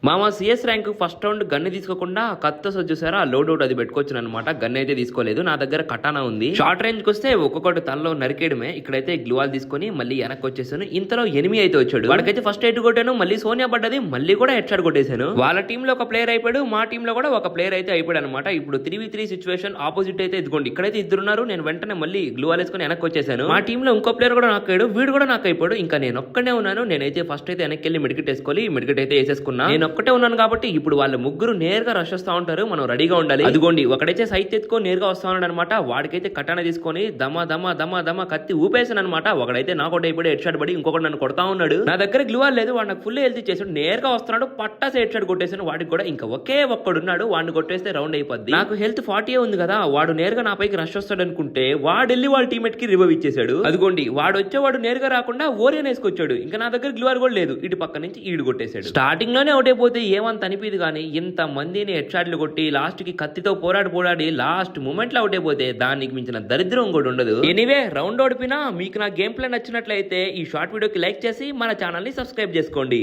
మామ CS rank first round gun తీసుకోకుండా కత్తో చూసారా లోడ్ అవుట్ అది పెట్టుకోవచ్చు అనమాట. గన్ అయితే తీసుకోలేదు, నా దగ్గర కటానా ఉంది. షార్ట్ రేంజ్ కి వస్తే ఒక్కొక్కటి తనలో నరికేయడమే. ఇక్కడైతే గ్లూవాల్ తీసుకొని మళ్ళీ వెనక్కి వచ్చేసాను. ఇంతలో ఎనిమి అయితే వచ్చాడు. వాడికైతే ఫస్ట్ హెడ్ కొట్టాను, మళ్ళీ సోనియా పడ్డది, మళ్ళీ కూడా హెడ్ షాట్ కొట్టేశాను. వాళ్ళ టీమ్ లో ఒక ప్లేయర్ అయిపోయాడు, మా టీమ్ లో కూడా ఒక ప్లేయర్ అయితే అయిపోయాడు అనమాట. ఇప్పుడు 3v3 సిచువేషన్ ఆపోజిట్ అయితే ఇదిగోండి ఇక్కడైతే ఇద్దరున్నారు. నేను వెంటనే మళ్ళీ గ్లూవాల్ వేసుకొని వెనక్కి వచ్చేసాను. మా టీమ్ లో ఇంకో ప్లేయర్ కూడా నాకు అయ్యాడు, వీడు కూడా నాకు అయిపోయాడు. ఇంకా నేను ఒక్కనే ఉన్నాను. నేనైతే ఫస్ట్ అయితే వెనక్కి వెళ్ళి మెడికెట్ వేసుకోవాలి, మెడికెట్ అయితే వేసేసుకున్నా. నేను ఒక్కటే ఉన్నాను కాబట్టి ఇప్పుడు వాళ్ళ ముగ్గురు నేరుగా రష్ వస్తా ఉంటారు, మనం రెడీగా ఉండాలి. అదిగోండి ఒకడైతే సైట్ ఎత్తుకొని నేరుగా వస్తా ఉన్నాడు అనమాట. వాడికైతే కటానా తీసుకొని దమ దమ దమ దమ కత్తి ఊపేసాను అనమాట. ఒకడైతే నాకౌట్ అయిపోయి హెడ్ షాట్ పడి ఇంకొకటి నన్ను కొడతా ఉన్నాడు. నా దగ్గర గ్లూవాల్ లేదు, వాడు నాకు ఫుల్ హెల్త్ ఇచ్చేసాడు. నేరుగా వస్తున్నాడు, పట్టాసి హెడ్ షాట్ కొట్టేసాను. వాడికి కూడా ఇంకా ఒకే ఒక్కడున్నాడు, వాడిని కొట్టేస్తే రౌండ్ అయిపోద్ది. నాకు హెల్త్ 40 ఉంది కదా, వాడు నేరుగా నా పైకి రష్ వస్తాడు అనుకుంటే వాడు వెళ్ళి వాళ్ళ టీమేట్ కి రివైవ్ ఇచ్చేసాడు. అదిగోండి వాడు వచ్చేవాడు నేరుగా రాకుండా ఓరియన్ వేసుకొచ్చాడు. ఇంకా నా దగ్గర గ్లూవాల్ కూడా లేదు, ఇటు పక్క నుంచి ఈడు కొట్టేశాడు. స్టార్టింగ్ లోనే అవుట్ అయిపోతే ఏమంత అనిపిది కానీ ఇంత మందిని హెడ్ షాట్లు కొట్టి లాస్ట్ కి కత్తితో పోరాడి లాస్ట్ మూమెంట్ లో అవుట్ అయిపోతే దానికి మించిన దరిద్రం కూడా ఉండదు. ఎనీవే రౌండ్ ఓడిపినా మీకు నా గేమ్ ప్లే నచ్చినట్లయితే ఈ షార్ట్ వీడియోకి లైక్ చేసి మన ఛానల్ ని సబ్స్క్రైబ్ చేసుకోండి.